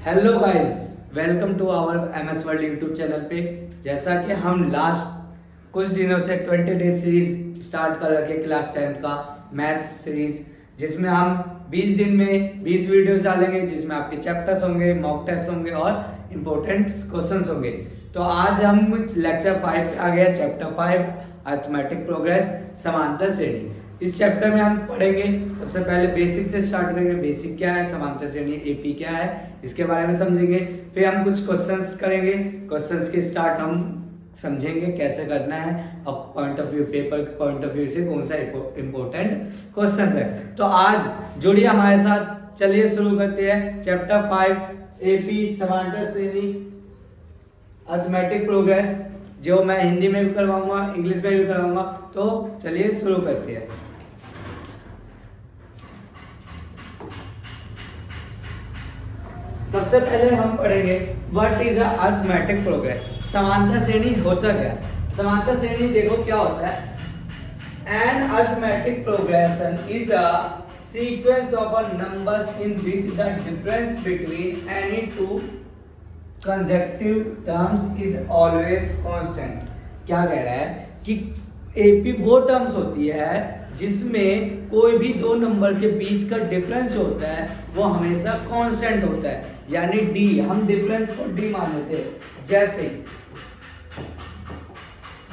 Hello guys, welcome to our M S world YouTube channel पे। जैसा कि हम लास्ट कुछ दिनों से 20 डेज सीरीज स्टार्ट कर रखे क्लास 10th का मैथ्स सीरीज, जिसमें हम 20 दिन में 20 वीडियोस डालेंगे, जिसमें आपके चैप्टर्स होंगे, मॉक टेस्ट होंगे और इम्पोर्टेंट क्वेश्चंस होंगे। तो आज हम लेक्चर 5 पे आ गए, चैप्टर 5 अरिथमेटिक प्रोग्रेस, समांतर श्रेणी। इस चैप्टर में हम पढ़ेंगे, सबसे पहले बेसिक से स्टार्ट करेंगे। बेसिक क्या है, समांतर श्रेणी एपी क्या है, इसके बारे में समझेंगे। फिर हम कुछ क्वेश्चंस करेंगे, क्वेश्चंस के स्टार्ट हम समझेंगे कैसे करना है और पॉइंट ऑफ व्यू, पेपर के पॉइंट ऑफ व्यू से कौन सा इंपॉर्टेंट क्वेश्चंस है। तो आज जुड़िए हमारे साथ, चलिए शुरू करते हैं चैप्टर 5 एपी समांतर श्रेणी अरिथमेटिक प्रोग्रेस, जो मैं हिंदी में भी करवाऊंगा, इंग्लिश में भी करवाऊंगा। तो चलिए शुरू करते हैं। सबसे पहले हम पढ़ेंगे व्हाट इज अरिथमेटिक प्रोग्रेस। समांतर श्रेणी होता क्या है? समांतर श्रेणी देखो क्या होता है। An arithmetic progression is a sequence of a numbers in which the difference between any two consecutive terms is always constant. क्या कह रहा है कि एपी वो टर्म्स होती है जिसमें कोई भी दो नंबर के बीच का डिफरेंस जो होता है वो हमेशा कांस्टेंट होता है, यानी डी। हम डिफरेंस को डी मान लेते हैं। जैसे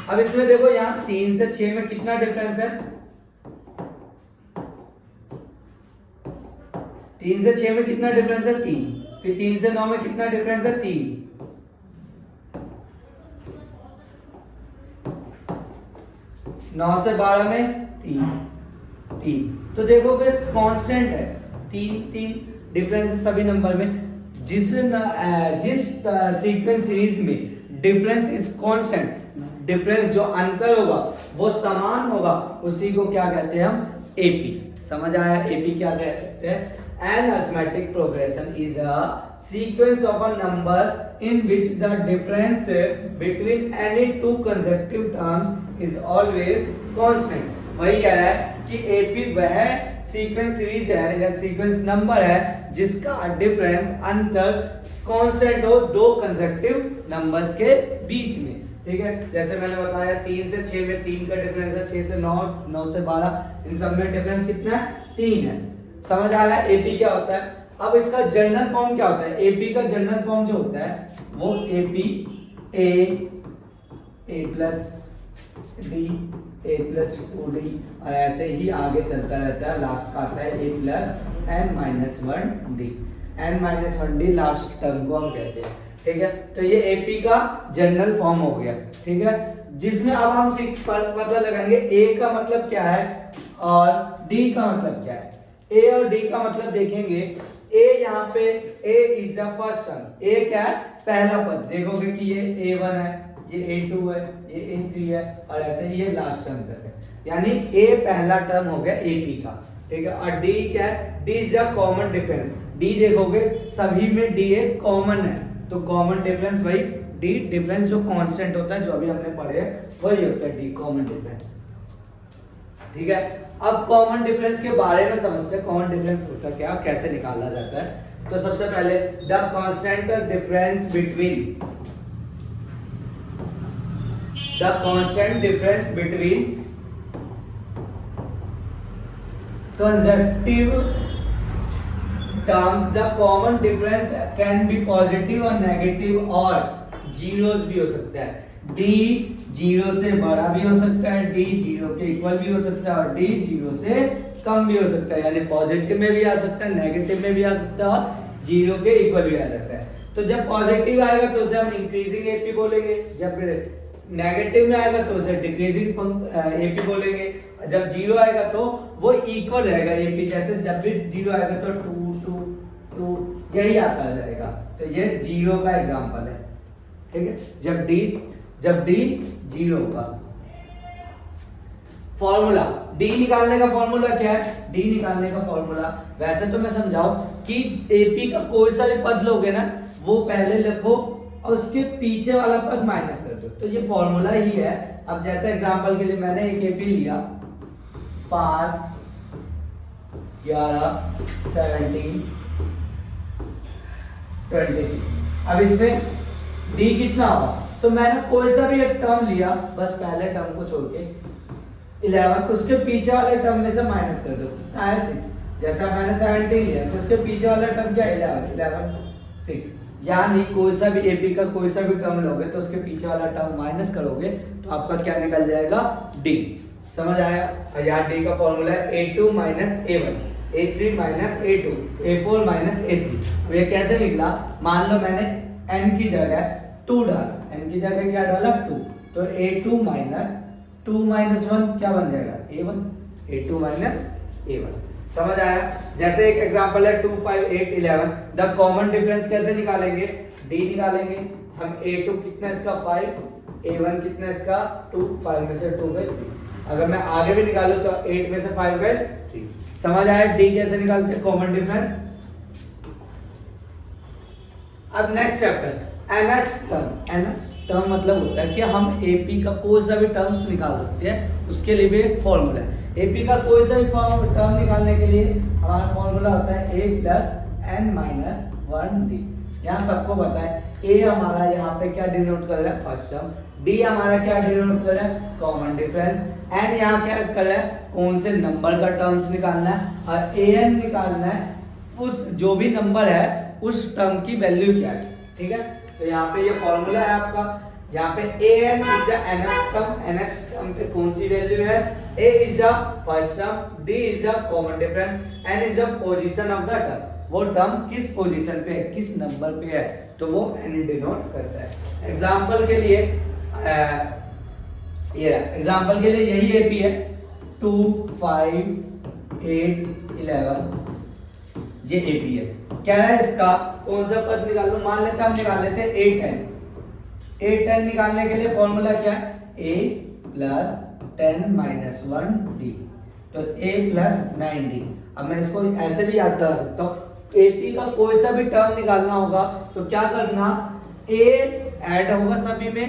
अब इसमें देखो, यहां 3 से 6 में कितना डिफरेंस है? 3 से 6 में कितना डिफरेंस है? 3। फिर 3 से 9 में कितना डिफरेंस है? 3। 9 से 12 में 3। तो देखोगे कांस्टेंट है, 3 डिफरेंस है सभी नंबर में। जिस सीक्वेंस सीरीज में डिफरेंस इज कांस्टेंट, डिफरेंस जो अंतर होगा वो समान होगा, उसी को क्या कहते हैं हम? एपी। समझ आया? एपी क्या कहते हैं? An arithmetic progression is a sequence of a numbers in which the difference between any two consecutive terms is always constant. वही कह रहा है कि एपी वह सीक्वेंस सीरीज है या सीक्वेंस नंबर है जिसका डिफरेंस अंतर कांस्टेंट हो दो कंसेक्यूटिव नंबर्स के बीच में। ठीक है, जैसे मैंने बताया 3 से 6 में 3 का डिफरेंस है, 6 से 9, 9 से 12, इन सब में डिफरेंस कितना है? 3 है। समझ आ गया एपी क्या होता है? अब इसका जनरल फॉर्म क्या होता है? एपी का जनरल फॉर्म जो होता है वो एपी ए प्लस डी, ए प्लस 2डी, और ऐसे ही आगे चलता रहता है। लास्ट का आता है ए प्लस एन माइनस 1डी। एन माइनस 1डी लास्ट टर्म को हम कहते हैं। ठीक है, तो ये एपी का जनरल फॉर्म हो गया। ठीक है, जिसमें अब हम पता लगाएंगे ए का मतलब क्या है और डी का मतलब क्या है। ए और डी का मतलब देखेंगे। ए यहाँ पे ए इज द फर्स्ट टर्म। ए क्या है? पहला पद। देखोगे कि ये A1 है, ये A2 है, ये A3 है, और ऐसे ही ये लास्ट टर्म तक है, यानी ए पहला टर्म हो गया एपी का। ठीक है, और डी क्या है? D is the common difference. D देखोगे सभी में डी एक कॉमन है, तो कॉमन डिफरेंस वही डी, डिफरेंस जो कांस्टेंट होता है, जो अभी हमने पढ़े वही होता है डी, कॉमन डिफरेंस। ठीक है, अब कॉमन डिफरेंस के बारे में समझते हैं। कॉमन डिफरेंस होता क्या, कैसे निकाला जाता है। तो सबसे पहले the constant difference between consecutive terms, the common difference can be positive और नेगेटिव और जीरोस भी हो सकता है। डी 0 से बड़ा भी हो सकता है, डी 0 के इक्वल भी हो सकता है, और डी 0 से कम भी हो सकता है, यानी पॉजिटिव में भी आ सकता है, नेगेटिव में भी आ सकता है, और 0 के इक्वल भी आ सकता है। तो जब पॉजिटिव आएगा तो उसे हम इंक्रीजिंग एपी बोलेंगे, जब नेगेटिव में आएगा तो उसे डिक्रीजिंग एपी बोलेंगे, जब 0 आएगा तो वो इक्वल रहेगा एपी। जैसे जब भी 0 आएगा तो 2 2 2 यही आता जाएगा। तो ये 0 का एग्जांपल है। ठीक है, जब डी 0 होगा। फॉर्मूला डी निकालने का फॉर्मूला क्या है? डी निकालने का फॉर्मूला वैसे तो मैं समझाऊं कि एपी का कोई सा भी पद लोगे ना, वो पहले लिखो और उसके पीछे वाला पद माइनस कर दो, तो ये फॉर्मूला ही है। अब जैसे एग्जांपल के लिए मैंने एक एपी लिया 5 11 17 23। अब इसमें डी कितना होगा, तो मैंने कोई सा भी एक टर्म लिया, बस पहले टर्म को छोड़ के 11, उसके पीछे वाले टर्म में से माइनस कर दो, कितना है 6। जैसा मैंने 17 लिया तो उसके पीछे वाला टर्म क्या 11 6, यानी कोई सा भी एपी का कोई सा भी टर्म लोगे तो उसके पीछे वाला टर्म माइनस करोगे तो आपका क्या निकल जाएगा, डी। समझ आया। यहाँ डी का फॉर्मूला है a2 minus a1, a3 minus a2, a4 minus a3। अब ये कैसे निकला, मान लो मैंने n की जगह 2 डाला, n की जगह क्या डाला 2, तो a2 माइनस 2 माइनस 1 क्या बन जाएगा a1, a2 माइनस a1। समझ आया। जैसे एक एग्जांपल है 2 5 8 11, द कॉमन डिफरेंस कैसे निकालेंगे, d निकालेंगे हम। a2 कितना इसका 5, a1 कितना इसका 2, 5 में से 2 गए 3। अगर मैं आगे भी निकालूं तो 8 में से 5 गए 3। समझ आया d कैसे निकालते हैं, कॉमन डिफरेंस। अब next chapter nth term. nth term मतलब होता है कि हम AP का कोई सा भी टर्म्स निकाल सकते हैं, उसके लिए भी एक फॉर्मूला है। AP का कोई सा भी टर्म निकालने के लिए हमारा फॉर्मूला होता है a plus n minus 1d। यहाँ सबको पता है a हमारा यहाँ पे क्या डिनोट कर रहा है, फर्स्ट टर्म, d हमारा क्या डिनोट कर रहा है, कॉमन डिफरेंस, n यहाँ क्या कर रहा है, कौन से नंबर का टर्म्स निकालना है, और an निकालना है उस जो भी नंबर है उस टर्म की वैल्यू क्या है। ठीक है, तो यहाँ पे ये फॉर्मूला है आपका। यहाँ पे an is the nth term, nth term पे कौन सी वैल्यू है, a is the first term, d is the common difference, n is the position of the term. वो टर्म किस पोजीशन पे है, किस नंबर पे है, तो वो n डिनोट करता है। एग्जांपल के लिए ये एग्जांपल के लिए यही AP है 2 5 8 11, ये AP है। क्या है इसका कौन सा पद निकालो, मान लेते हम निकाल लेते हैं 8 10 निकालने के लिए फॉर्मूला क्या है, a प्लस 10 माइनस 1d, तो a प्लस 9d। अब मैं इसको ऐसे भी याद करा सकता हूँ, AP का कोई सा भी टर्म निकालना होगा तो क्या करना, a ऐड होगा सभी में,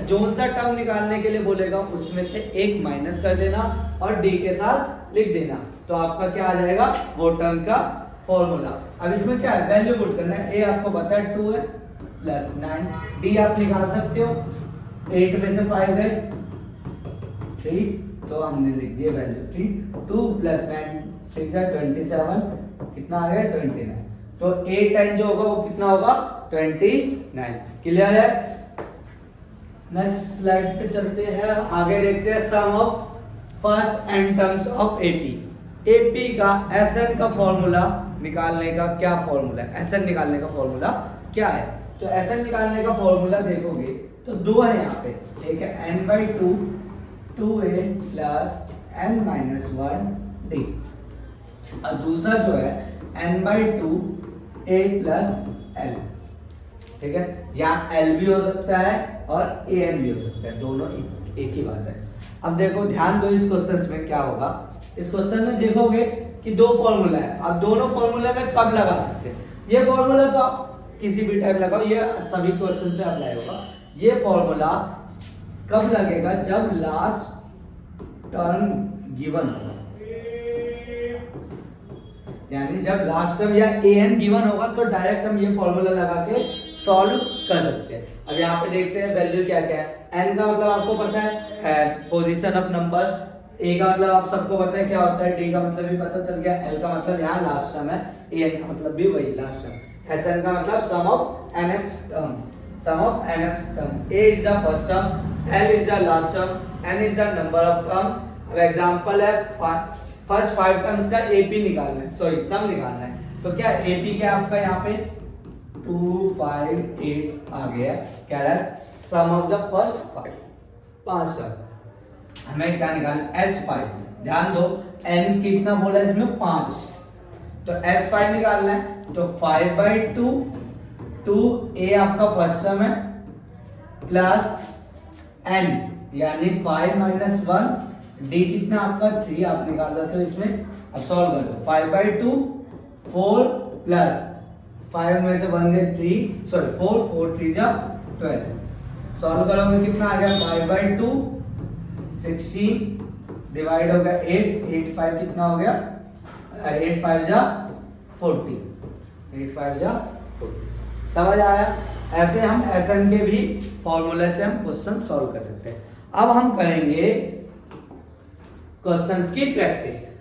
जो सा टर्म निकालने के लिए बोलेगा उसमें से एक माइनस कर देना और d के साथ लिख देना, तो आपका क्या आ जाएगा, वो टर्म का फॉर्मूला। अब इसमें क्या है, वैल्यू पुट करना है। a आपको पता है 2 है प्लस 9, d आप निकाल सकते हो, 8 में से 5 गए 3, तो हमने लिख दिया वैल्यू 3, 2 प्लस 9 6 है 27, कितना आ गया 29, तो 8 10 जो होगा वो कितना होगा 29। क्लियर है। नेक्स्ट स्लाइड पे चलते हैं, आगे देखते हैं sum of first N terms of AP। AP का SN का फॉर्मूला निकालने का क्या फॉर्मूला है, SN निकालने का फॉर्मूला क्या है, तो SN निकालने का फॉर्मूला देखोगे तो दो है यहाँ पे, ठीक है, n/2 2a plus n minus 1d, और दूसरा जो है n/2 a प्लस l। ठीक है, यहाँ l भी हो सकता है और an भी हो सकता है, दोनों एक ही बात है। अब देखो ध्यान दो इस क्वेश्चन में क्या होगा, इस क्वेश्चन में देखोगे कि दो फॉर्मूला है, अब दोनों फॉर्मूला में कब लगा सकते हैं, ये फॉर्मूला तो आप किसी भी टाइम लगाओ, ये सभी क्वेश्चन पे अप्लाई होगा। ये फॉर्मूला कब लगेगा, जब लास्ट टर्म गिवन होगा, यानी जब लास्ट टर्म या an गिवन होगा तो डायरेक्ट हम ये फॉर्मूला लगा के सॉल्व कर सकते हैं। अब यहाँ पे देखते हैं वैल्यू क्या क्या है। n का मतलब आपको पता है पोजीशन ऑफ नंबर, a का मतलब आप सबको पता है क्या होता है, d का मतलब भी पता चल गया, l का मतलब यहाँ लास्ट टर्म है, an का मतलब भी वही लास्ट टर्म, SN का मतलब sum of nth term, sum of nth term, a is the first term, l is the last term, n is the number of terms. अब एग्जांपल है first 5 terms का AP निकालना है, sorry सम निकालना है, तो क्या AP क्या आपका यहाँ पे 2 5 8 आ गया, क्या रहा है सम ऑफ द फर्स्ट 5 टर्म, हमें क्या निकालना S5। ध्यान दो n कितना बोला है इसमें 5, तो S5 निकालना है, तो 5/2 2a आपका फर्स्ट टर्म है प्लस n यानी 5 माइनस 1, d कितना आपका 3 आप निकाल रहे हो इसमें, अब सॉल्व कर दो 5/2 4 प्लस 5 में से 1 गए 3, सॉरी 4 4 3 जा 12, सॉल्व करोगे कितना आ गया 5/2 16 डिवाइड हो गया 8 8 5 कितना हो गया 8 5 जा 40, 8 5 जा 40। समझ आया? ऐसे हम SN के भी फॉर्मूले से हम क्वेश्चन सॉल्व कर सकते हैं। अब हम करेंगे क्वेश्चंस की प्रैक्टिस।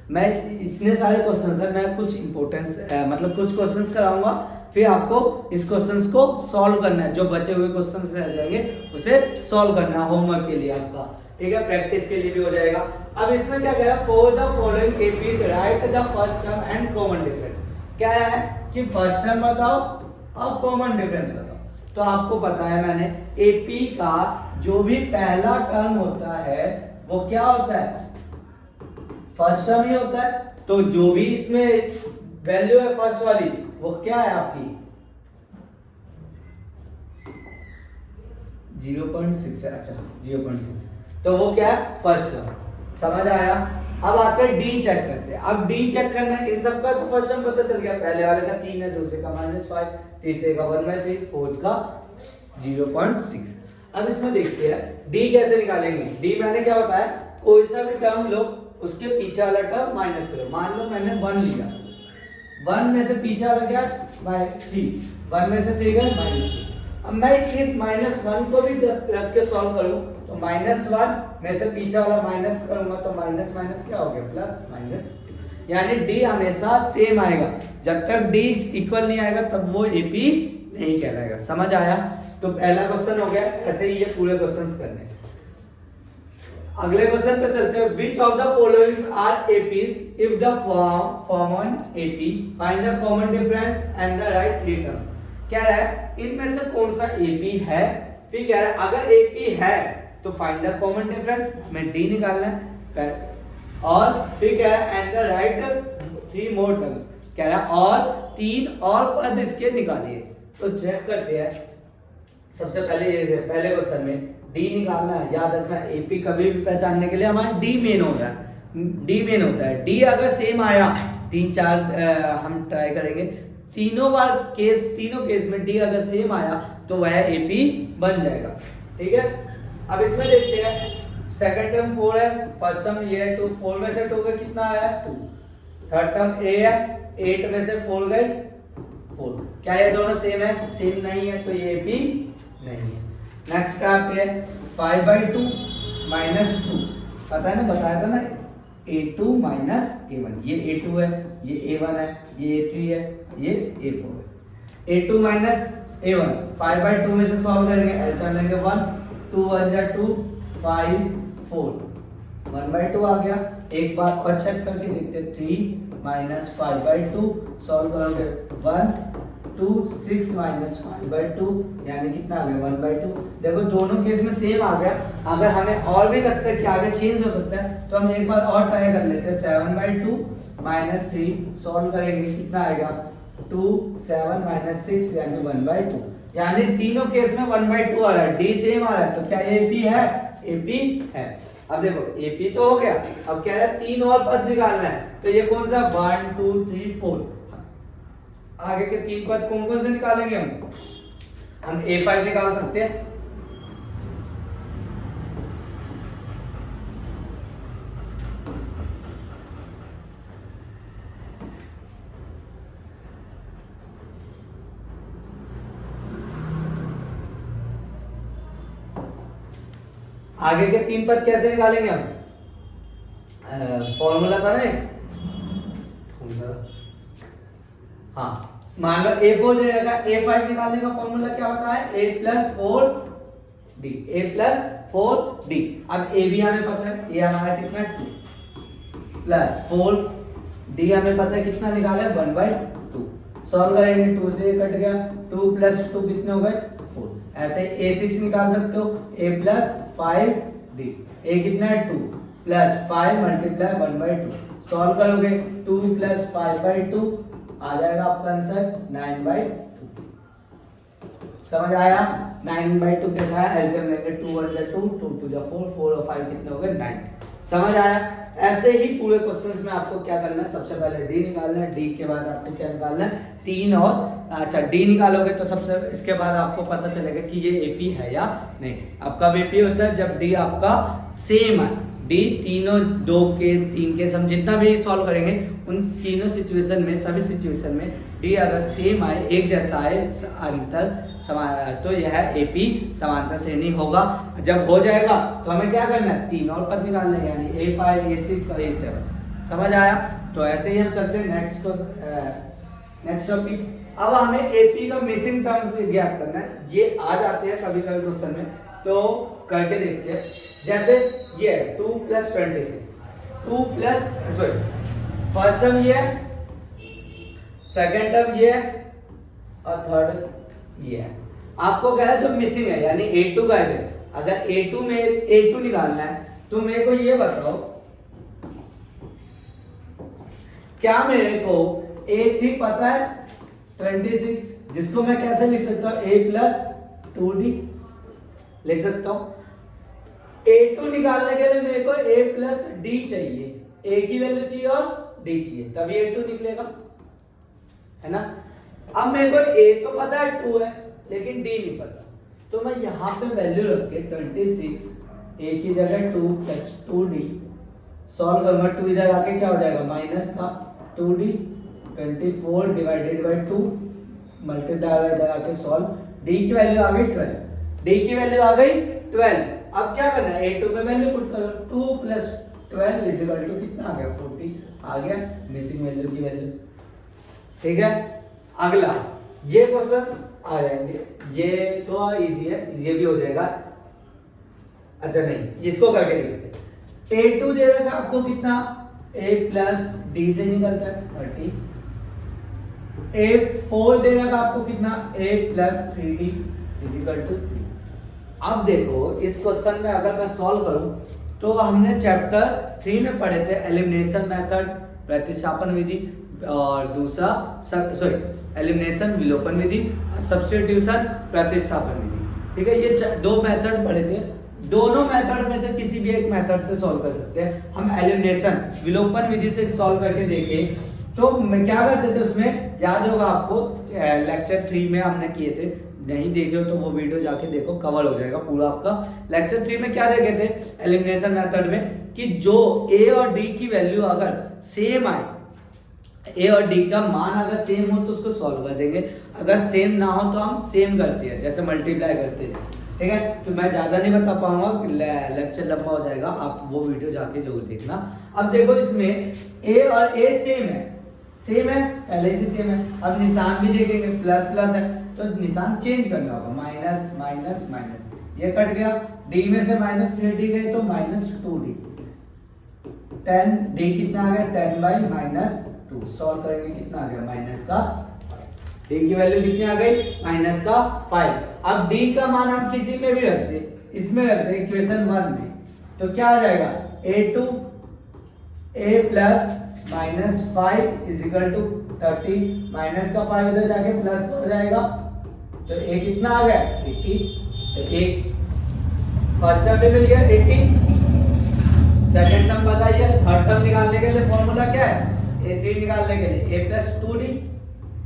मैं इतने सारे क्वेश्चंस है, मैं कुछ इंपॉर्टेंस मतलब कुछ क्वेश्चंस कराऊंगा, फिर आपको इस क्वेश्चंस को सॉल्व करना है। जो बचे हुए क्वेश्चंस रह जाएंगे उसे सॉल्व करना है होमवर्क के लिए आपका, ठीक है, प्रैक्टिस के लिए भी हो जाएगा। अब इसमें क्या कह रहा है, for the following APs right the first term and common difference. क्या है कि फर्स्ट टर्म बताओ और कॉमन डिफरेंस बताओ। तो आपको पता है, मैंने एपी का जो भी पहला टर्म होता है वो क्या होता है, फर्स्ट टर्म ही होता है। तो जो भी इसमें वैल्यू है फर्स्ट वाली वो क्या है आपकी 0.6 है। अच्छा 0.6, तो वो क्या है फर्स्ट टर्म। समझ आया? अब आते हैं डी चेक करते हैं। अब डी चेक करना है, इन सब का तो फर्स्ट टर्म पता चल गया, पहले वाले का 3 है, दूसरे का -5, तीसरे का 1/3, फोर्थ का 0.6। अब इसमें देखते हैं डी कैसे निकालेंगे। डी मैंने क्या बताया, कोई सा भी टर्म लो उसके पीछे वाला टर्म माइनस करो। मान लो मैंने 1 लिया, 1 में से पीछे वाला क्या -3, 1 में से 3 गया -3। अब मैं इस -1 को भी रख के सॉल्व करूं तो -1 में से पीछे वाला माइनस करूंगा तो माइनस माइनस क्या हो गया प्लस माइनस, यानी डी हमेशा सेम आएगा। जब तक डी इक्वल नहीं आएगा तब वो एपी नहीं कहलाएगा। समझ आया? तो पहला क्वेश्चन हो गया। ऐसे ही ये पूरे क्वेश्चंस करने। अगले क्वेश्चन पे चलते हैं। Which of the followings are APs if the form on AP, find the common difference and the write three terms. कह रहा है इनमें से कौन सा एपी है, फिर कह रहा है अगर एपी है तो फाइंड द कॉमन डिफरेंस में डी निकालना है, और फिर कह रहा है and the write three more terms. कह रहा है और 3 और पद इसके निकालिए। तो चेक करते हैं। सबसे पहले ये पहले क्वेश्चन में डी निकालना है। याद रखना एपी कभी भी पहचानने के लिए हमारा डी मेन होता है। डी अगर सेम आया, 3-4 हम ट्राई करेंगे, तीनों केस में डी अगर सेम आया तो वह एपी बन जाएगा। ठीक है, अब इसमें देखते हैं। सेकंड टर्म 4 है, फर्स्ट टर्म ये है 2, 4 में से 2 गए कितना आया 2। थर्ड टर्म ए है, 8 में से 4 गए 4। क्या ये दोनों सेम है? सेम नहीं है, तो ये एपी नहीं है। नेक्स्ट क्या है 5/2 -2, पता है ना, बताया था ना, a2 -a1। ये a2 है, ये a1 है, ये a3 है, ये a4 है। a2 -a1 5/2 में से सॉल्व करेंगे, एलसीएम लेंगे 1, 2 1 जा 2, 5 4, 1/2 आ गया। एक बार और चेक करके देखते हैं, 3 - 5/2 सॉल्व करोगे 1 2 6 - 5/2 यानी कितना आ गया 1/2। देखो दोनों केस में सेम आ गया। अगर हमें और भी लगता है कि आगे चेंज हो सकता है तो हम एक बार और ट्राई कर लेते हैं। 7/2 - 3 सॉल्व करेंगे, कितना आएगा 2 7 - 6 यानी 1/2। यानी तीनों केस में 1/2 आ रहा है, डी सेम आ रहा है। तो क्या ये एपी है? एपी है। अब देखो एपी तो हो गया, अब कह रहा है 3 और पद निकालना है। तो ये कौन सा 1 2 3 4, आगे के 3 पद कौन कौन से निकालेंगे हम A5 निकाल सकते हैं। आगे के 3 पद कैसे निकालेंगे हम? फॉर्मूला था ना एक, हाँ, मान लो A4 दे रखा है, A5 निकालने का फॉर्मूला क्या होता है A + 4D, A + 4D। अब A भी हमें पता है, A हमारा कितना 2 प्लस 4D हमें पता है कितना निकाला है 1/2। सॉल्व करेंगे, 2 से ये कट गया, 2 + 2 कितने हो गए 4। ऐसे A6 निकाल सकते हो, A + 5D। A कितना है 2 + 5 × 1/2। सॉल्व करोगे 2 + 5/2 आ जाएगा आपका आंसर 9/2। समझ आया? 9/2 कैसा है? एलसीएम लेंगे, 2 1 जा 2, 2 2 जा 4, 4 और 5 कितने हो गए 9। समझ आया? ऐसे ही पूरे क्वेश्चंस में आपको क्या करना है, सबसे पहले डी निकालना है, डी के बाद आपको क्या निकालना है 3 और अच्छा डी निकालोगे तो सबसे इसके बाद आपको पता चलेगा कि ये एपी है या नहीं। आपका एपी होता है जब डी आपका सेम है। डी तीनों 2 केस 3 केस हम जितना भी सॉल्व करेंगे उन तीनों सिचुएशन में, सभी सिचुएशन में डी अगर सेम आए, एक जैसा आए, अंतर समान, तो यह एपी समांतर श्रेणी होगा। जब हो जाएगा तो हमें क्या करना है, 3 और पद निकालना है, यानी A5 A6 और A7। समझ आया? तो ऐसे ही हम चलते हैं नेक्स्ट टॉपिक। अब हमें एपी का मिसिंग टर्म्स ज्ञात करना है। ये आ जाते हैं कभी कभी क्वेश्चन में, तो करके देखते हैं। जैसे ये 2 + 26, 2 प्लस फर्स्ट टर्म ये है, सेकेंड टर्म ये है और थर्ड ये है। आपको क्या है, जो मिसिंग है यानी A2 गायब है। अगर A2 निकालना है तो मेरे को ये बताओ, क्या मेरे को A3 पता है 26, जिसको मैं कैसे लिख सकता हूं, A + 2D लिख सकता हूं। A2 निकालने के लिए मेरे को A + D चाहिए, A की वैल्यू चाहिए और D चाहिए, तभी A2 निकलेगा, है ना। अब मेरे को A तो पता है 2 है, लेकिन D नहीं पता, तो मैं यहां पे वैल्यू रख के 26 A की जगह 2 + 2D सॉल्व करूंगा। 2 इधर आके क्या हो जाएगा, माइनस का 2D, 24 / 2 मल्टीप्लाई इधर आके सॉल्व। D की वैल्यू आ गई 12, D की वैल्यू आ गई 12। अब क्या करना है, A2 पे वैल्यू पुट करो, 2 + 12 = कितना आ गया, 40 आ गया मिसिंग वैल्यू की वैल्यू। ठीक है, अगला ये क्वेश्चंस आ जाएंगे, ये थोड़ा इजी है, ये भी हो जाएगा। अच्छा नहीं, इसको करके देखते हैं। A2 दे रखा आपको कितना, A + D से निकलता है 30। A4 दे रखा आपको कितना, A + 3D = 3। अब देखो इस क्वेश्चन में अगर मैं सॉल्व करूं, तो हमने चैप्टर 3 में पढ़े थे एलिमिनेशन मेथड, प्रतिस्थापन विधि, और दूसरा एलिमिनेशन विलोपन विधि, सब्स्टिट्यूशन प्रतिस्थापन विधि। ठीक है, ये 2 मेथड पढ़े थे। दोनों मेथड में से किसी भी एक मेथड से सॉल्व कर सकते हैं। हम एलिमिनेशन विलोपन विधि से सॉल्व करके देखें, तो क्या करते थे उसमें, याद होगा आपको, लेक्चर 3 में हमने किए थे। नहीं देखे हो तो वो वीडियो जाके देखो, कवर हो जाएगा पूरा आपका। लेक्चर 3 में क्या देखे थे एलिमिनेशन मेथड में, कि जो A और D की वैल्यू अगर सेम आए, A और D का मान अगर सेम हो तो उसको सॉल्व कर देंगे, अगर सेम ना हो तो हम सेम करते हैं, जैसे मल्टीप्लाई करते हैं। ठीक है, तो मैं ज्यादा नहीं बता पाऊंगा, लेक्चर लंबा हो जाएगा, आप वो वीडियो जाके जरूर देखना। अब देखो इसमें A और A सेम है, पहले से सेम है। अब निशान भी देखेंगे, प्लस प्लस है तो निशान चेंज करना होगा, माइनस माइनस माइनस, ये कट गया। D में से -3D गए तो -2D, 10D कितना आ गया, 10/-2। सॉल्व करेंगे कितना आ गया, माइनस का, D की वैल्यू कितनी आ गई, -5। अब D का मान हम किसी में भी रखते, इसमें रखते इक्वेशन 1 में, तो क्या आ जाएगा, A2 A + -5 = 30, माइनस का 5 इधर जाके प्लस हो जाएगा, तो A कितना आ गया, 80। तो एक फर्स्ट टर्म भी मिल गया 80, सेकंड टर्म बताइए। थर्ड टर्म निकालने के लिए फॉर्मूला क्या है, A3 निकालने के लिए A + 2D,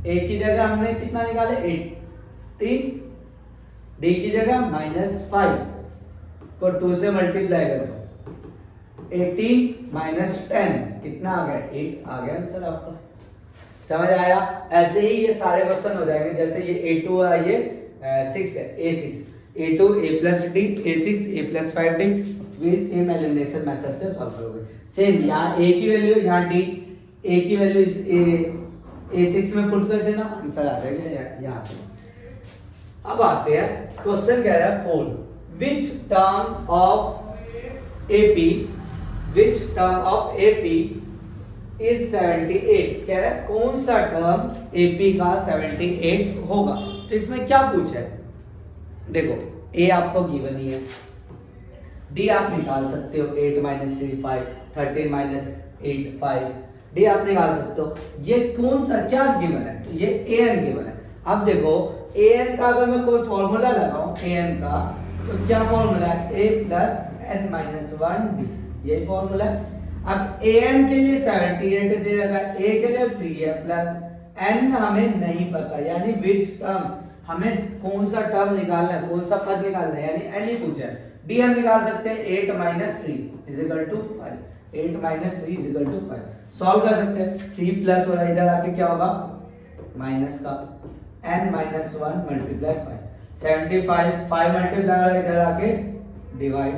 A की जगह हमने कितना निकाले, 18, D की जगह -5 को 2 से मल्टीप्लाई कर दो, 18 - 10 कितना आ गया, 8 आ गया आंसर आपका। समझ आया? ऐसे ही ये सारे क्वेश्चन हो जाएंगे। जैसे ये A2 है, ये 6 है, A6, A2 A + D, A6 A + 5D, फिर सेम एलिमिनेशन मेथड से सॉल्व करोगे। सेम यहाँ A की वैल्यू, यहाँ D, A की वैल्यू इस A6 में पुट कर देना, आंसर आ जाएगा यहाँ से। अब आते हैं, क्वेश्चन कह रहा है 4, which term of AP is 78। कह रहा है कौन सा टर्म AP का 78 होगा। तो इसमें क्या पूछा है, देखो A आपको गिवन ही है, D आप निकाल सकते हो, 8 - 3 5, 13 - 8 5, D आप निकाल सकते हो। ये कौन सा क्या गिवन है, तो ये AN गिवन है। अब देखो AN का अगर मैं कोई फॉर्मूला लगाऊं AN का, तो क्या फॉर्मूला है, A + n - 1D, यही फॉर्मूला है। अब AN के लिए 78 दे रखा है, A के लिए 3 है, प्लस n हमें नहीं पता, यानी विच टर्म्स, हमें कौन सा टर्म निकालना है, कौन सा पद निकालना है, यानी n ही पूछा है। D हम निकाल सकते हैं 8 - 3 = 5, 8 - 3 = 5। सॉल्व कर सकते हैं, 3 प्लस हो रहा है, इधर आके क्या होगा माइनस का n माइनस 1 मल्टीप्लाई 5 75 5 मल्टीप्लाई इधर आके डिवाइड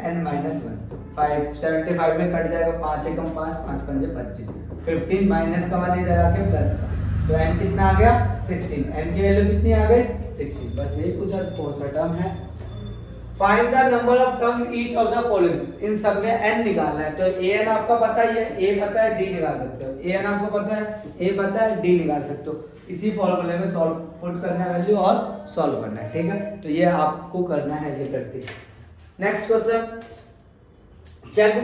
n माइनस 1 5 75 में कट जाएगा 5 एकम 5 5 पंजे 25 15 माइनस का 1 इधर आके प्लस का तो n कितना आ गया 16 n की वैल्यू कितनी आ गई 16 बस यही पूछा कौन सा टर्म है find the number of term each of the following in सब में n निकालना है तो an आपका पता ही है a पता है d निकाल सकते हो an आपको पता है a पता है d निकाल सकते हो इसी फॉर्मूले में सॉल्व पुट करना है वैल्यू और सॉल्व करना है ठीक है तो ये आपको करना है ये प्रैक्टिस नेक्स्ट क्वेश्चन चेक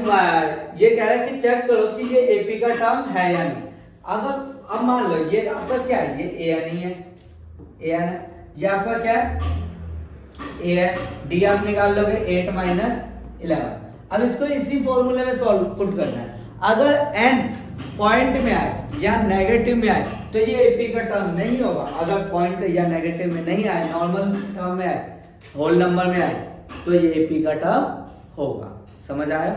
ये कह रहा है कि चेक करो कि ये AP का टर्म है या नहीं अगर अब मान लो ये आपका क्या है ये an ही है an है ये आपका क्या है a है d आप निकाल लोगे 8 माइनस 11 अब इसको इसी फॉर्मूले में सॉल्व पुट करना है अगर n पॉइंट में आए या नेगेटिव में आए तो ये AP का टर्म नहीं होगा अगर पॉइंट या नेगेटिव में नहीं आए नॉर्मल टर्म में आए होल नंबर में आए तो ये AP का टर्म होगा समझ आया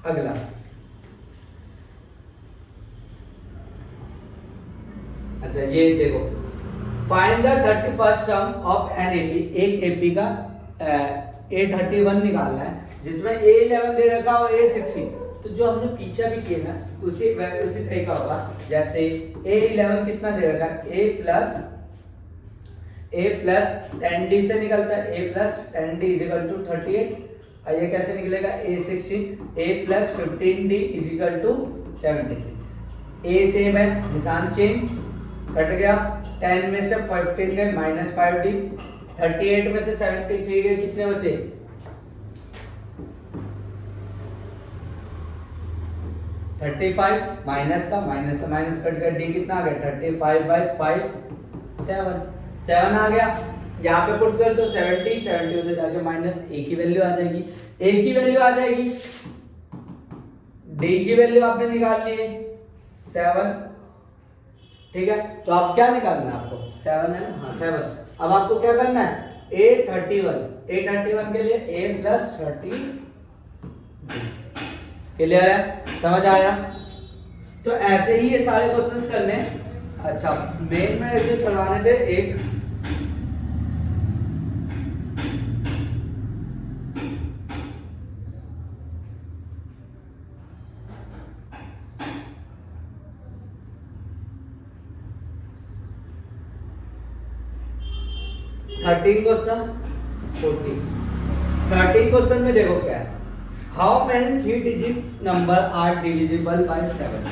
अगला अच्छा ये देखो find the 31st term of an AP एक AP का A31 निकालना है जिसमें A11 दे रखा और A16 तो जो हमने पीछे भी किया ना उसी तरीका होगा जैसे A11 कितना दे रखा है A प्लस 10D से निकलता है A plus 10D is equal to 38 और ये कैसे निकलेगा A16 A plus 15D is equal to 73 A same है निशान चेंज कट गया 10 में से 15 गए माइनस 5D 38 में से 73 गए कितने बचे 35 माइनस का माइनस से माइनस कट गया D कितना आ गया 35/5 7 आ गया यहाँ पे पुट कर तो 70 उधर जाके माइनस A की वैल्यू आ जाएगी A की वैल्यू आ जाएगी D की वैल्यू आपने निकाल ली है 7 ठीक है तो आप क्या निकालना है आपको 7 है ना हाँ 7 अब आपको क्या करना है A31 के लिए A प्लस 30 क्लियर है समझ आया तो ऐसे ही ये सारे क्वेश्चंस करने हैं अच्छा मेन में ऐसे करवाने थे एक थर्टीन क्वेश्चन में देखो क्या है how many 3 digits number are divisible by 7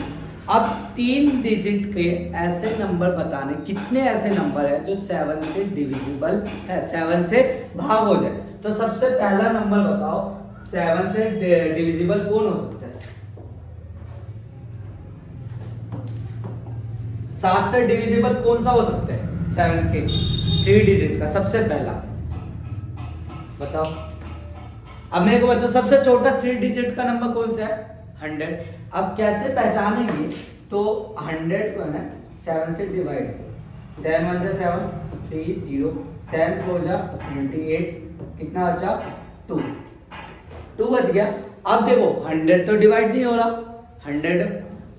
अब 3 डिजिट के ऐसे नंबर बताने कितने ऐसे नंबर है जो 7 से डिविजिबल है 7 से भाग हो जाए तो सबसे पहला नंबर बताओ 7 से डिविजिबल कौन हो सकता है 7 से डिविजिबल कौन सा हो सकता है 7 के 3 डिजिट का सबसे पहला बताओ अब मेरे को बताओ सबसे छोटा 3 डिजिट का नंबर कौन सा है 100 अब कैसे पहचानेंगे तो 100 को है ना 7 से डिवाइड 7 1 से 7 3 0 7 4 जा 28 कितना बचा 2 बच गया अब देखो 100 तो डिवाइड नहीं हो रहा 100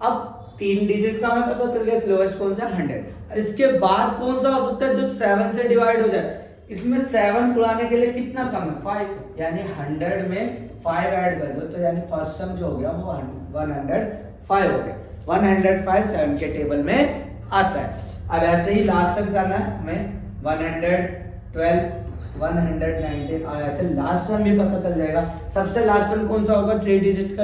अब 3 डिजिट का हमें पता चल गया लोएस्ट कौन सा 100 इसके बाद कौन सा हो सकता है जो 7 से डिवाइड हो जाए इसमें 7 उड़ाने के लिए कितना कम है 5 यानी 100 में 5 ऐड कर दो तो यानी फर्स्ट सम जो हो गया वो 105 हो गया 105 7 के टेबल में आता है अब ऐसे ही लास्ट तक जाना है हमें 112 119 और ऐसे लास्ट सम भी पता चल जाएगा सबसे लास्ट सम कौन सा होगा 3 डिजिट का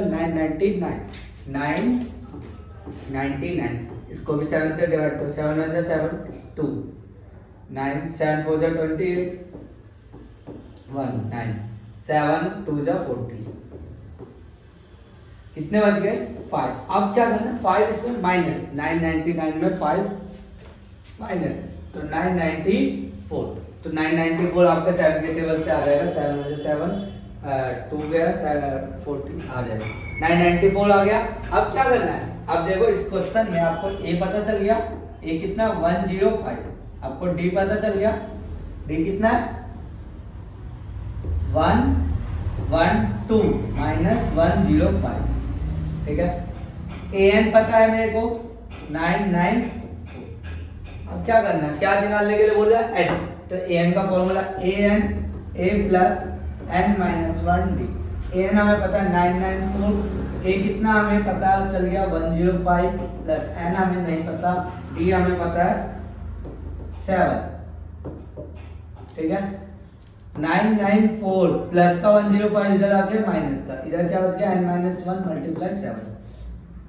999 इसको भी 7 से डिवाइड करो 7 1 जा 7 2 9 7 4 जा 28 1 9 7 2 जा 40 कितने बच गए 5 अब क्या करना 5 इसमें माइनस 999 में 5 माइनस तो 994 तो 994 आपका 7 के टेबल से आ जाएगा 7 में 7 2 गया 40 आ जाएगा 994 आ गया अब क्या करना है अब देखो इस क्वेश्चन में आपको A पता चल गया A कितना 105 आपको D पता चल गया D कितना है 112 माइनस 105 ठीक है AN पता है मेरे को 994 अब क्या करना है, क्या निकालने के लिए बोल रहा है, एन। तो an का formula an a plus n minus 1 d। an हमें पता है 994, a कितना हमें पता चल गया 105 प्लस n हमें नहीं पता, d हमें पता है 7। ठीक है, 994 प्लस का 105 इधर आ गया माइनस का, इधर क्या बच गया n माइनस 1 मल्टीप्लाई 7।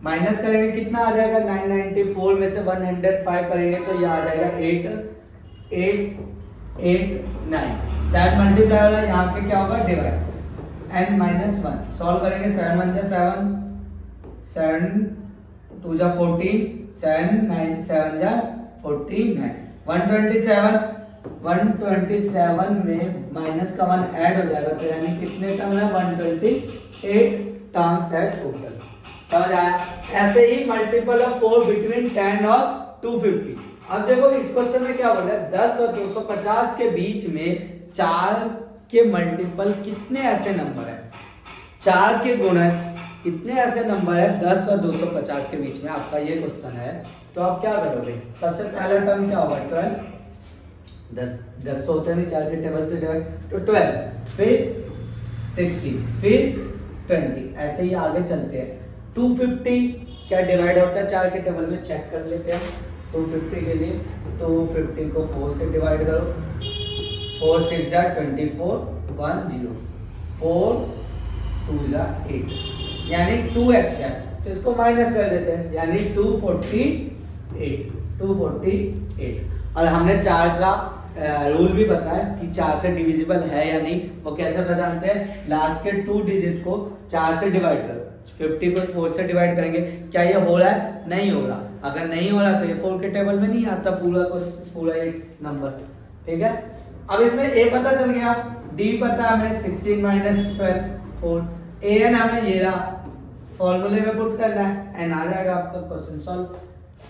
माइनस करेंगे कितना आ जाएगा, 994 में से 105 करेंगे तो ये आ जाएगा 8889। 7 मल्टीप्लाई वाला यहाँ पे क्या होगा, डिवाइड n माइनस 1। सॉल्व करेंगे 7 1 जा 7, 7 2 जा 14, 7 9 7 जा 49, 127 में माइनस का 1 ऐड हो जाएगा तो यानी कितने टर्म है, 128 टर्म्स है टोटल। समझ आया। ऐसे ही मल्टीपल ऑफ 4 बिटवीन 10 और 250। अब देखो इस क्वेश्चन में क्या बोला है, 10 और 250 के बीच में 4 के मल्टीपल कितने ऐसे नंबर है, 4 के गुणज कितने ऐसे नंबर है 10 और 250 के बीच में, आपका ये क्वेश्चन है। तो आप क्या करोगे, सबसे पहला टर्म क्या होगा 12, 10 तो होते नहीं 4 के टेबल से डिवाइड, तो 12, फिर 60, फिर 20, ऐसे ही आगे चलते हैं। 250 क्या डिवाइड होता है 4 के टेबल में, चेक कर लेते हैं। 250 के लिए 250 को 4 से डिवाइड करो, 4 6 जा 24, 1 0, 4 2 जा 8, यानी 2x है, तो इसको माइनस कर देते हैं, यानी 248। और हमने 4 का रूल भी बताया कि 4 से डिविजिबल है या नहीं, वो कैसे पहचानते हैं, लास्ट के 2 डिजिट को 4 से डिवाइड करो। 50 को 4 से डिवाइड करेंगे, क्या ये हो रहा है, नहीं हो रहा। अगर नहीं हो रहा तो ये 4 के टेबल में नहीं आता पूरा ये नंबर। ठीक है, अब इसमें a पता चल गया, d पता हमें 16 माइनस 12 4, an हमें ये रहा, फॉर्मूले में पुट करना है, n आ जाएगा आपका, क्वेश्चन सॉल्व।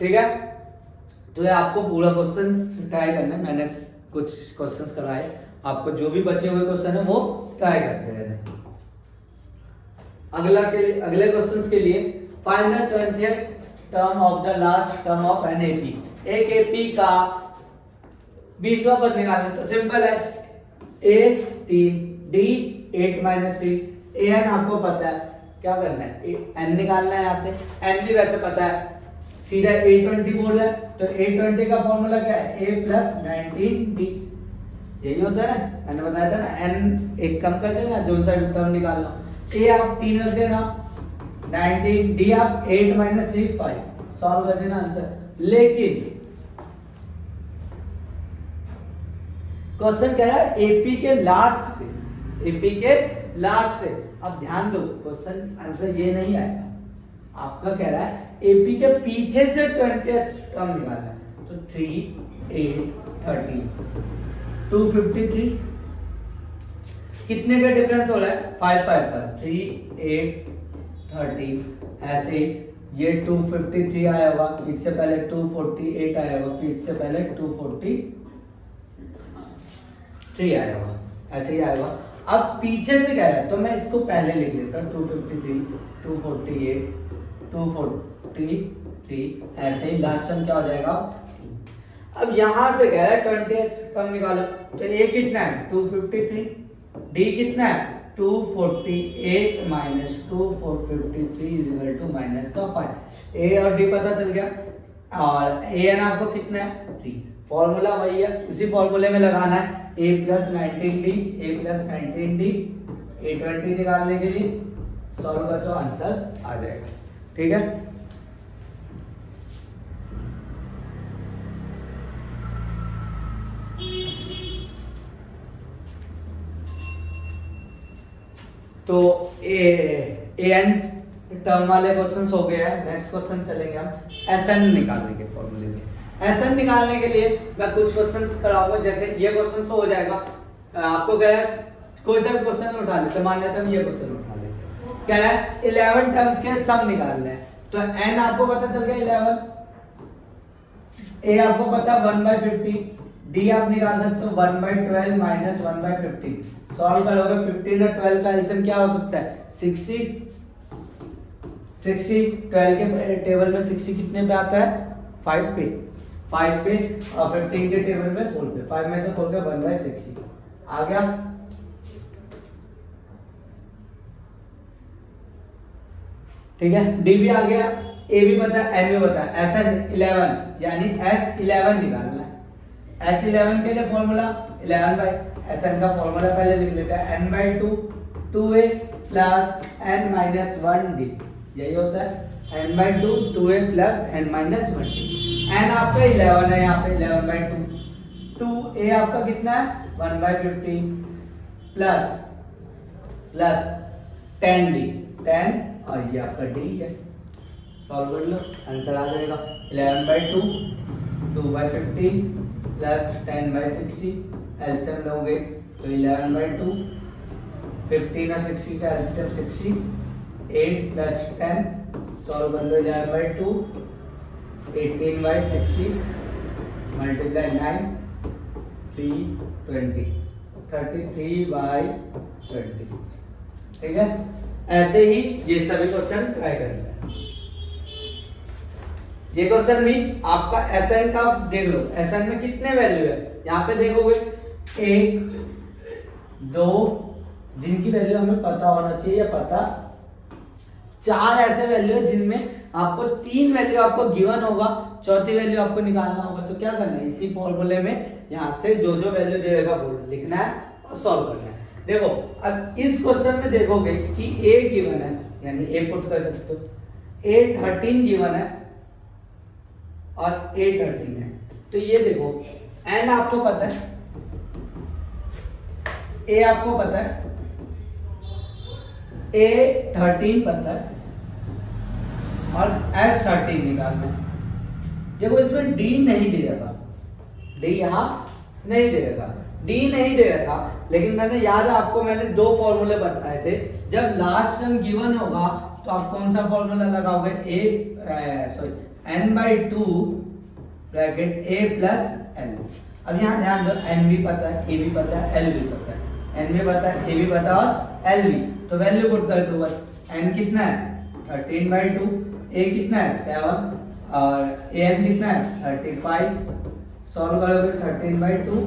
ठीक है, तो ये आपको पूरा क्वेश्चन ट्राई करना है, मैंने कुछ क्वेश्चंस कराए, आपको जो भी बचे हुए क्वेश्चन है वो ट्राई करते रहना। अगले क्वेश्चंस के लिए find the 20th term of the last term of an AP. एक एपी का 20वां पद निकालना, तो सिंपल है, a 3 d 8 माइनस 3, an आपको पता है, क्या करना है, n निकालना है यहाँ से, n भी वैसे पता है, सीधा 820 बोल रहा है, तो 820 का फॉर्मूला क्या है, a प्लस 19d, यही होता है ना, मैंने बताया था ना, n एक कम कर देना, जो सा टर्म निकालना, a आप 3 रख देना, 19 d आप 8 माइनस 3 5, सॉल्व कर देना आंसर। लेकिन क्वेश्चन कह रहा है एपी के लास्ट से, एपी के लास्ट से। अब ध्यान दो, क्वेश्चन आंसर ये नहीं आएगा, आपका कह रहा है एपी के पीछे से 20th टर्म निकालना है, तो 3 8 13 253, कितने का डिफरेंस हो रहा है, 5 5 का, 3 8 13, ऐसे ये 253 आया होगा, इससे पहले 248 आया होगा, फिर इससे पहले 243 आया होगा, ऐसे ही आएगा। अब पीछे से क्या है, तो मैं इसको पहले लिख लेता हूँ, 253 248 243, ऐसे ही लास्ट टर्म क्या हो जाएगा। अब यहां से कह रहा है 20th टर्म निकालो, तो a कितना है 253, d कितना है 248 minus 2453 is equal to minus का 5। a और d पता चल गया, और an आपको कितना है 3, फॉर्मूला वही है, उसी फॉर्मूले में लगाना है, a plus 19d, a plus 19d, a20 निकालने के लिए सॉल्व कर तो आंसर आ जाएगा। ठीक है, तो an टर्म वाले क्वेश्चंस हो गए हैं। नेक्स्ट क्वेश्चन चलेंगे हम Sn निकालने के फॉर्मूले में। Sn निकालने के लिए मैं कुछ क्वेश्चंस कराऊंगा, जैसे ये क्वेश्चन तो हो जाएगा, आपको क्या है कोई सा भी क्वेश्चन उठा लेते, मान लेते हम ये क्वेश्चन उठा लेते, क्या है 11 टर्म्स के सम निकालना है, तो n आपको पता चल गया 11, a आपको पता 1/50, d आप निकाल सकते हो 1/12 माइनस 1/50, सॉल्व करोगे 15 और 12 का एलसीएम क्या हो सकता है 60, 12 के टेबल में 60 कितने पे आता है 5 पे, 5 पे और 15 के टेबल में 4 पे, 5 में से 4 पे 1/60 आ गया। ठीक है, डी भी आ गया, ए भी पता है, एन भी पता है। एस एन 11 यानी एस 11 निकालना है। एस 11 के लिए फॉर्मूला 11 बाई एस एन का फॉर्मूला पहले लिख लेते हैं, N by 2 2a plus N minus 1 D, यही होता है N by 2 2a plus N minus 1 D. N आपका 11 है, यहाँ पे 11 बाई 2, 2a आपका कितना है 1/15 प्लस 10 डी, 10 और ये आपका डी है। सॉल्व कर लो, आंसर आ जाएगा 11 बाई 2 2/15 प्लस 10/60, एलसीएम लोगे तो 11 बाई 2 15 और 60 का एलसीएम 60, 8 प्लस 10, सॉल्व कर लो 11 बाई 2 18/60 मल्टीप्लाई 9 320 33/20। ठीक है, ऐसे ही ये सभी क्वेश्चन ट्राई कर लें। ये क्वेश्चन भी आपका एसएन का देख लो, एसएन में कितने वैल्यू है, यहाँ पे देखोगे 1 2 जिनकी वैल्यू हमें पता होना चाहिए, पता 4 ऐसे वैल्यू है जिनमें आपको 3 वैल्यू आपको गिवन होगा, चौथी वैल्यू आपको निकालना होगा। तो क्या करना है, इसी फॉर्मूले में यहाँ से जो जो वैल्यू देगा वो लिखना है और सॉल्व करना है। देखो अब इस क्वेश्चन में देखोगे कि a गिवन है, यानी a पुट कर सकते हो, a 13 गिवन है और a 13 है। तो ये देखो n आपको पता है, a आपको पता है, a 13 पता है और s 13 निकालना है। देखो इसमें d नहीं दे रखा, d यहाँ नहीं दे रखा, d नहीं दे रखा, लेकिन मैंने याद है आपको, मैंने 2 फॉर्मूले बताए थे। जब लास्ट टर्म गिवन होगा तो आप कौन सा फॉर्मूला लगाओगे, n/2 bracket a plus l। अब यहाँ ध्यान दो, n भी पता है, a भी पता है, l भी पता है, n भी पता है, a भी पता है और l भी, तो वैल्यू पुट कर दो बस। n कितना है 13/2, a कितना है 7 और an कितना है 35। सॉल्व करोगे 13/2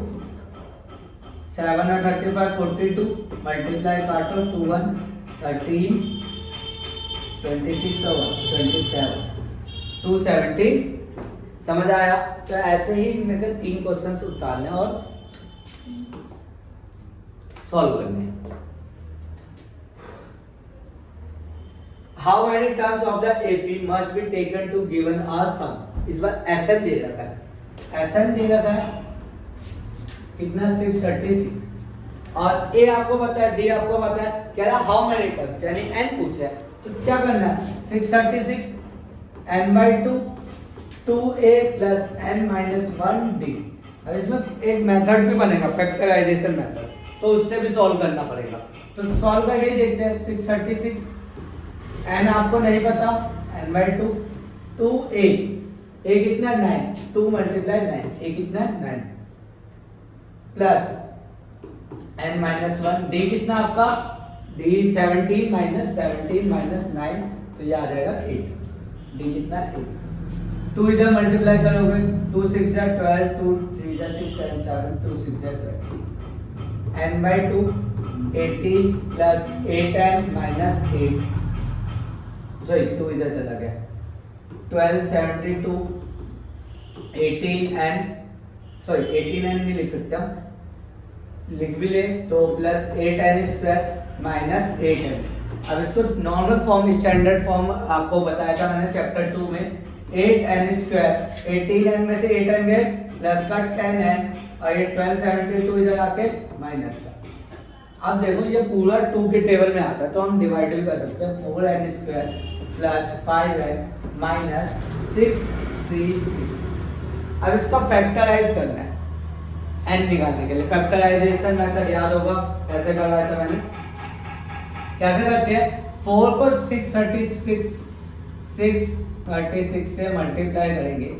7 और 35 42, मल्टीप्लाई काटो 2 1 13 26 और 27 270। समझ आया? तो ऐसे ही इनमें से 3 क्वेश्चंस उतारने और सॉल्व करने। How many terms of the AP must be taken to given a sum. इस बार एसएन दे रखा है, एसएन दे रखा है कितना 636 और ए आपको पता है, डी आपको पता है, कह रहा हाउ मेनी टर्म्स यानी एन पूछा है। तो क्या करना है 636 n/2 2a plus n minus 1 D. अब इसमें एक मेथड भी बनेगा फैक्टराइजेशन मेथड, तो उससे भी सॉल्व करना पड़ेगा। तो सॉल्व करके ही देखते हैं। 636 n आपको नहीं पता, n/2 2a, a कितना 9, 2 मल्टीप्लाई 9, a कितना 9 प्लस n माइनस 1, d कितना आपका d 17 माइनस 17 माइनस 9, तो ये आ जाएगा 8, d कितना 8। 2 इधर मल्टीप्लाई करोगे 2 6 जा 12, 2 3 जा 6 and 7, 2 6 जा 12, n/2 80 plus 8n minus 8, sorry 2 इधर चला गया, 12 72 18n, सॉरी 18n नहीं लिख सकते हम, लिख भी ले तो plus 8n square minus 8n। अब इसको नॉर्मल फॉर्म, स्टैंडर्ड फॉर्म आपको बताया था मैंने चैप्टर 2 में, 8n स्क्वायर 18n में से 8n गए प्लस का 10n और ये 1272 इधर आके माइनस का। अब देखो ये पूरा 2 के टेबल में आता है तो हम डिवाइड भी कर सकते हैं, 4n square plus 5n minus 636। अब इसका फैक्टराइज करना है n निकालने के लिए। फैक्टराइजेशन मेथड याद होगा कैसे करवाया था मैंने, कैसे करते हैं, 4 को 636 से मल्टीप्लाई करेंगे,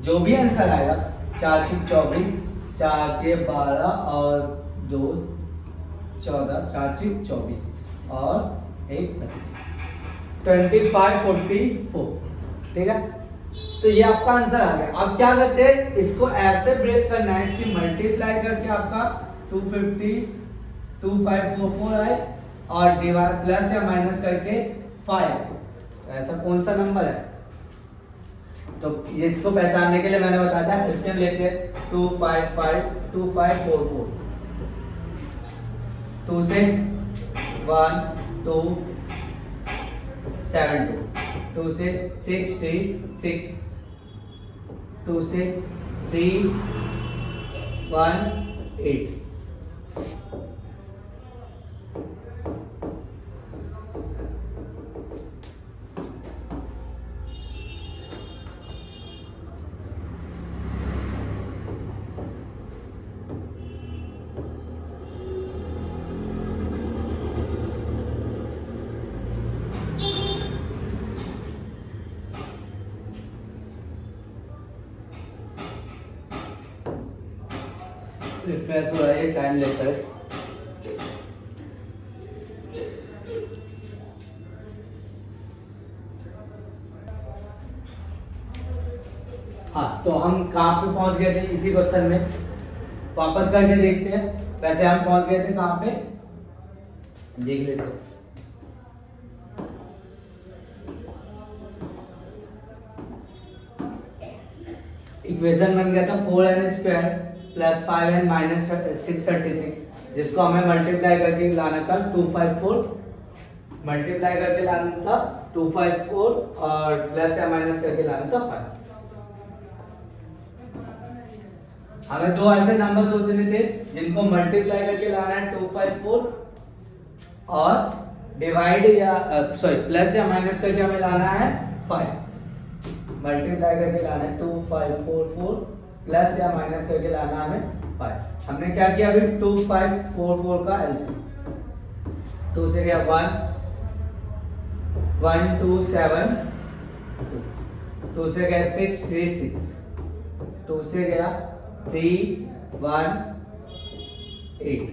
जो भी आंसर आएगा 4 6 24, 4 के 12 और 2 14, 4 6 24 और 1 25 44। ठीक है। तो ये आपका आंसर आ गया। अब क्या करते हैं, इसको ऐसे ब्रेक करना है कि मल्टीप्लाई करके आपका 250 2544 आए और डिवाइड प्लस या माइनस करके 5। ऐसा कौन सा नंबर है? तो इसको पहचानने के लिए मैंने बताया था, एलसीएम लेते हैं 255 2544, 2 से 1 2 7 2 से 6 3 6, 2 से 3 1 8। रिफ्रेश हो रहा है, टाइम लेता है। हाँ, तो हम कहाँ पे पहुंच गए थे इसी क्वेश्चन में, वापस करके देखते हैं। वैसे हम पहुंच गए थे कहाँ पे, देख लेते हैं। इक्वेशन बन गया था 4n² प्लस 5n माइनस 636, जिसको हमें मल्टीप्लाई करके लाना था 254, मल्टीप्लाई करके लाना था 254 और प्लस या माइनस करके लाना था 5। हमें दो ऐसे नंबर सोचने थे जिनको मल्टीप्लाई करके लाना है 254 और डिवाइड या प्लस या माइनस करके हमें लाना है 5। मल्टीप्लाई करके लाना है 2544 प्लस या माइनस करके लाना हमें 5। हमने क्या किया अभी, 2544 का एलसीएम 2 से गया 1 1 2 7 2 से गया 6 3 6, 2 से गया 3 1 8,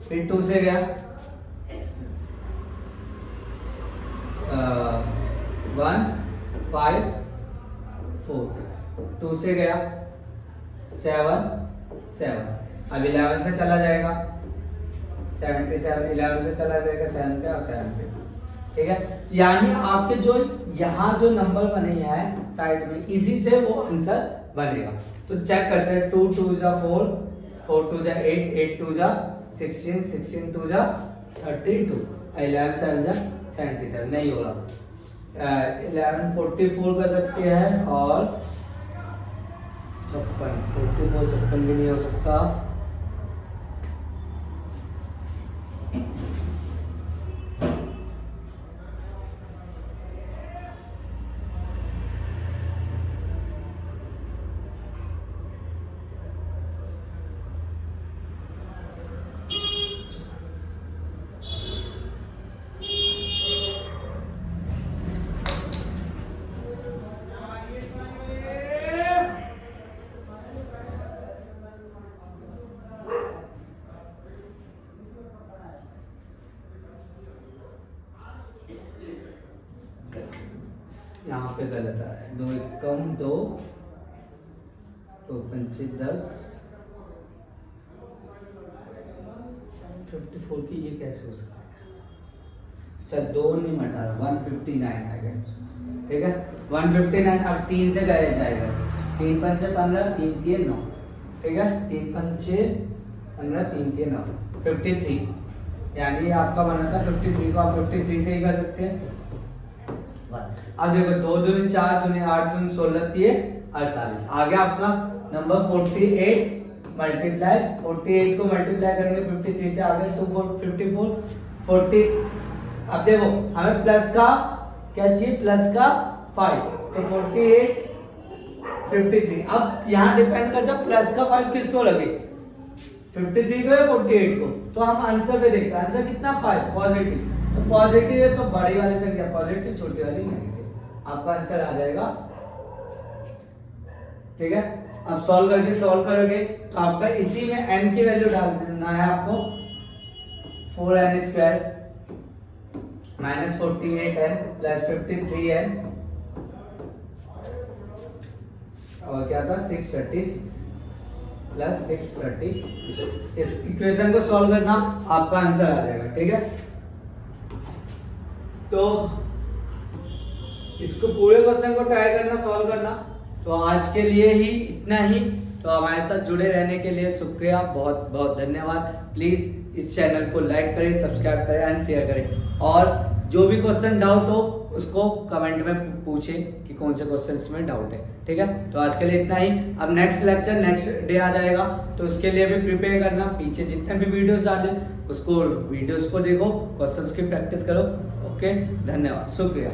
फिर 2 से गया 1 5 4, 2 से गया 7 7, अब 11 से चला जाएगा 77, 11 से चला जाएगा 7 पे और 7 पे, ठीक है। यानी आपके जो यहाँ जो नंबर बने हैं साइड में, इसी से वो आंसर बनेगा। तो चेक करते हैं, 2 2 जा 4, 4 2 जा 8, 8 2 जा 16, 16 2 जा 32, 11 7 जा 77, नहीं होगा। 11 44 कर सकते हैं और 56, 44 56 भी नहीं हो सकता। यहाँ पे गलत है, 2 एकम 2, 2 पंचे 10, 54 की ये कैसे हो सकता है? अच्छा 2 नहीं मटा, 159 आ गया, ठीक है। 159 अब 3 से गया जाएगा, 3 पंचे 15, 3 3 9, ठीक है। 3 पंचे 15, 3 3 9, 53, यानी आपका बना था 53 को आप 53 से ही कर सकते हैं। अब देखो 2 दूनी 4 दूनी 8 दूनी 16 3 48, आ गया आपका नंबर 48 मल्टीप्लाई 48 को मल्टीप्लाई करेंगे 53 से, आ गया 2 4 54 40। अब देखो हमें प्लस का क्या चाहिए, प्लस का 5, तो 48 53। अब यहाँ डिपेंड करता है प्लस का 5 किसको लगे, 53 को या 48 को। तो हम आंसर पे देखते हैं, आंसर कितना 5 पॉजिटिव, तो पॉजिटिव है तो बड़ी वाली संख्या पॉजिटिव, छोटी वाली नेगेटिव, आपका आंसर आ जाएगा, ठीक है। अब सॉल्व करोगे तो आपका इसी में n की वैल्यू डाल देना है आपको, 4n² minus 48n plus 53n और क्या था 636 प्लस 636। इस इक्वेशन को सॉल्व करना, आपका आंसर आ जाएगा। ठीक है, तो इसको पूरे क्वेश्चन को ट्राई करना, सॉल्व करना। तो आज के लिए ही इतना ही। तो हमारे साथ जुड़े रहने के लिए शुक्रिया, बहुत बहुत धन्यवाद। प्लीज इस चैनल को लाइक करें, सब्सक्राइब करें एंड शेयर करें। और जो भी क्वेश्चन डाउट हो उसको कमेंट में पूछें कि कौन से क्वेश्चंस में डाउट है। ठीक है, तो आज के लिए इतना ही। अब नेक्स्ट लेक्चर नेक्स्ट डे आ जाएगा, तो उसके लिए भी प्रिपेयर करना। पीछे जितने भी वीडियोस डाले उसको वीडियोस को देखो, क्वेश्चंस की प्रैक्टिस करो। ओके, धन्यवाद, शुक्रिया।